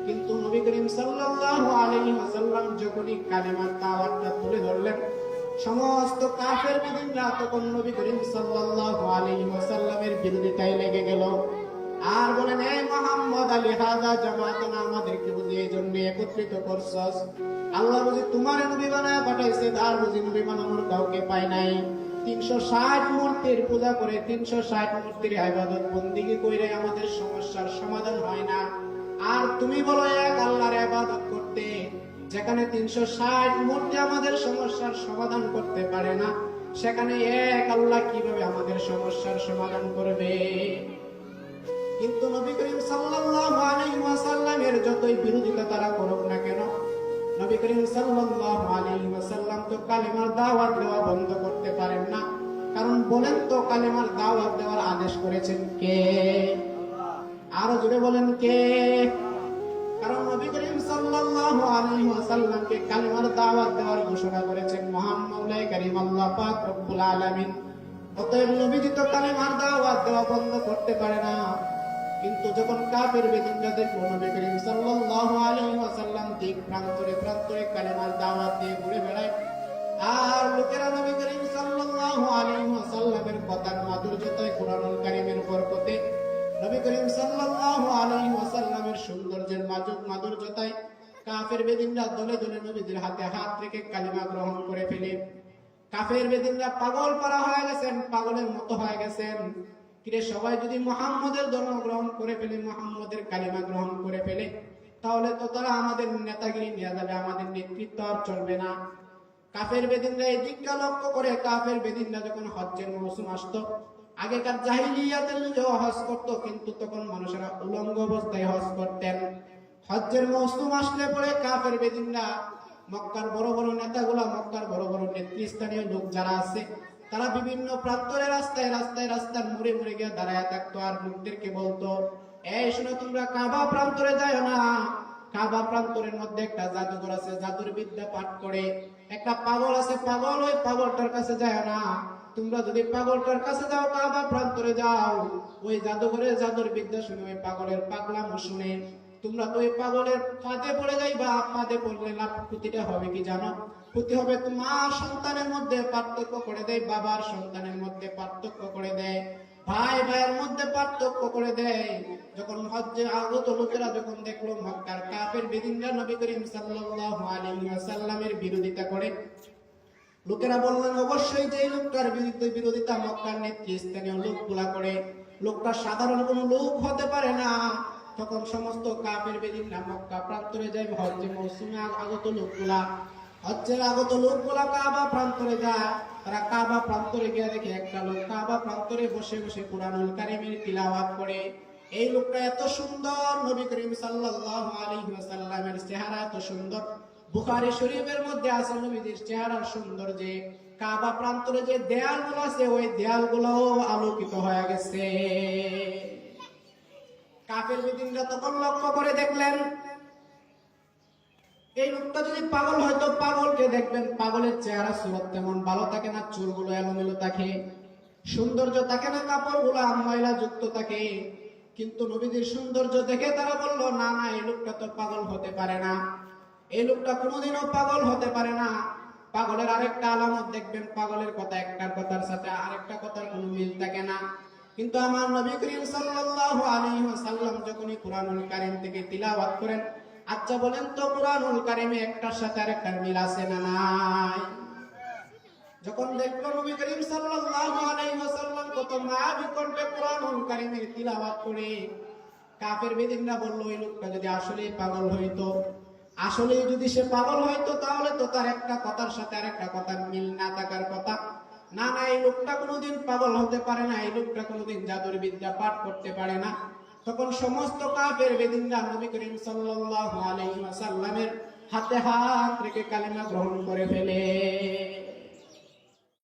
কিন্তু নবী করিম সাল্লাল্লাহু আলাইহি ওয়াসাল্লাম যখনই কালেমার দাওয়াতটা তুলে ধরলেন, সমস্ত কাফের বেদিনরা তখন নবী করিম সাল্লাল্লাহু আলাইহি ওয়াসাল্লামের বিরোধিতায় লেগে গেল। আর বলেন, এই মুহাম্মদ আলী হাযা জামাতানা, আমাদেরকে বুঝি এই জন্য একত্রিত করছস? আল্লাহ বুঝি তোমার নবী বানায় পাঠাইছে, আর বুঝি নবী বানানোর কাউকে পায় নাই? 360 মূর্তির পূজা করে 360 মূর্তির ইবাদত বন্দেগী কইরে আমাদের সমস্যার সমাধান হয় না, আর তুমি বলো এক আল্লাহর ইবাদত করতে? যেখানে 360 মূর্তি আমাদের সমস্যার সমাধান করতে পারে না, সেখানে এক আল্লাহ কিভাবে আমাদের সমস্যার সমাধান করবে? কিন্তু নবী করিম সাল্লাল্লাহু আলাইহি ওয়াসাল্লামের যতই বিরোধিতা তারা করুক না কেন, নবী করিম সাল্লাল্লাহু আলাইহি ওয়াসাল্লাম তো কালেমার দাওয়াত দেওয়া বন্ধ করতে পারেন না। কারণ বলেন তো, কালেমার দাওয়াত দেওয়ার আদেশ করেছেন কে? আরো জোরে বলেন, কে? কারণ নবী করিম সাল্লাল্লাহু আলাইহি ওয়াসাল্লামকে কালেমার দাওয়াত দেওয়ার ঘোষণা করেছেন মহান মাওলাই কারীম আল্লাহ পাক রব্বুল আলামিন। অতএব নবীজি তো কালেমার দাওয়াত দেওয়া বন্ধ করতে পারে না। কিন্তু যখন কাফের বেদিনরা দেখলো নবী করিম সাল্লাল্লাহু আলাইহি ওয়াসাল্লাম দিক প্রান্তরে প্রান্তরে কালেমার দাওয়াত দিয়ে ঘুরে বেড়ায়, আর লোকেরা নবী করিম সাল্লাল্লাহু আলাইহি ওয়াসাল্লামের কথার মাধুর্যতায়, কোরআনুল কারীমের বরকতে, নবী করিম সাল্লাল্লাহু আলাইহি ওয়াসাল্লামের সৌন্দর্যের মাধুর্যতায় কাফের বেদিনরা দলে দলে নবীজির হাতে হাত রেখে কালিমা গ্রহণ করে ফেলে। কাফের বেদিনরা পাগল পারা হয়ে গেছেন, পাগলের মতো হয়ে গেছেন। কিরে, সবাই যদি মুহাম্মদের ধর্ম গ্রহণ করে ফেলে, মুহাম্মদের কালিমা গ্রহণ করে ফেলে, তাহলে তো তারা আমাদের নেতাগিরি নিয়ে যাবে, আমাদের নেতৃত্ব আর চলবে না। কাফের বেদিনরা এই দিকটা লক্ষ্য করে, কাফের বেদিনরা যখন হজ্জের মৌসুম আসতো, আগেকার জাহিলিয়াতের যুগেও হজ করতো, কিন্তু তখন মানুষেরা উলঙ্গ অবস্থায় হজ করতেন। হজ্জের মৌসুম আসলে পরে কাফের বেদিনরা, মক্কার বড় বড় নেতাগুলা, মক্কার বড় বড় নেতৃস্থানীয় লোক যারা আছে, তারা বিভিন্ন প্রান্তরে রাস্তায় রাস্তায় রাস্তার মোড়ে মোড়ে গিয়ে দাঁড়ায় থাকতো, আর লোকদেরকে বলতো, এই শোনো, তোমরা কাবা প্রান্তরে যাও না। কাবা প্রান্তরের মধ্যে একটা জাদুঘর আছে, জাদুর বিদ্যা পাঠ করে। একটা পাগল আছে, পাগল, ওই পাগলটার কাছে যায় না। তোমরা যদি পাগলটার কাছে যাও, কাবা প্রান্তরে যাও, ওই জাদুঘরের জাদুর বিদ্যা শুনে, ওই পাগলের পাগলামো শুনে তোমরা তো ওই পাগলের ফাঁদে পড়ে যাইবা। ফাঁদে পড়লে লাভ ক্ষতিটা হবে কি জানো? ক্ষতি হবে তোমার সন্তানের মধ্যে পার্থক্য করে দেয়, বাবার সন্তানের মধ্যে পার্থক্য করে দেয়, ভাই ভাইয়ের মধ্যে পার্থক্য করে দেয়। যখন হজ্জে আগত লোকেরা যখন দেখলো মক্কার কাফের বেদিনরা নবী করিম সাল্লাল্লাহু আলাইহি ওয়াসাল্লামের বিরোধিতা করে, লোকেরা বললেন, অবশ্যই যে লোকটার বিরোধিতা মক্কার নেতৃস্থানীয় লোকগুলা করে, লোকটা সাধারণ কোনো লোক হতে পারে না। তখন সমস্ত কাফের বেদিনরা মক্কা প্রান্তরে যায়, হজ্জে মৌসুমে আগত লোকগুলা, হজ্জের আগত লোকগুলা কাবা প্রান্তরে যায়। তারা কাবা প্রান্তরে গিয়ে দেখে একটা লোক কাবা প্রান্তরে বসে বসে কুরআনুল কারীমের তিলাওয়াত করে। এই লোকটা এত সুন্দর, নবী করিম সাল্লাল্লাহু আলাইহি ওয়াসাল্লামের চেহারা এত সুন্দর, বুখারী শরীফের মধ্যে আছে নবীজির চেহারার সৌন্দর্যে কাবা প্রান্তরে যে দেয়ালগুলো আছে, ওই দেয়ালগুলো আলোকিত হয়ে গেছে। কাফের বেদিনরা তখন লক্ষ্য করে দেখলেন, এই লোকটা যদি পাগল হয়তো পাগলকে দেখবেন, পাগলের চেহারা সুরত তেমন ভালো থাকে না, চুলগুলো এলোমেলো থাকে, সৌন্দর্য থাকে না, কাপড়গুলো ময়লা যুক্ত থাকে। কিন্তু নবীজির সৌন্দর্য দেখে তারা বলল, না না, এই লোকটা তো পাগল হতে পারে না, এই লোকটা কোনোদিনও পাগল হতে পারে না। পাগলের আরেকটা আলামত দেখবেন, পাগলের কথা একটার কথার সাথে আরেকটা কথার কোনো মিল থাকে না। কিন্তু আমার নবী করিম সাল্লাল্লাহু আলাইহি ওয়াসাল্লাম যখনই কুরআনুল কারীম থেকে তিলাওয়াত করেন, আচ্ছা বলেন তো, কুরআনুল কারীমে একটার সাথে আরেকটার মিল আছে না নাই? যখন দেখলো নবী করিম সাল্লাল্লাহু আলাইহি ওয়াসাল্লাম কত মায়াবী কণ্ঠে কুরআনুল কারীমের তিলাওয়াত করে, কাফের বেদিনরা বলল, এই লোকটা যদি আসলেই পাগল হইতো, আসলেই যদি সে পাগল হইতো, তাহলে তো তার একটা কথার সাথে আরেকটা কথার মিল না থাকার কথা। না না, এই লোকটা কোনোদিন পাগল হতে পারে না, এই লোকটা কোনোদিন জাদুর বিদ্যা পাঠ করতে পারে না। তখন সমস্ত কাফের বেদিনরা নবী করিম সাল্লাল্লাহু আলাইহি ওয়াসাল্লামের হাতে হাত রেখে কালেমা গ্রহণ করে ফেলে।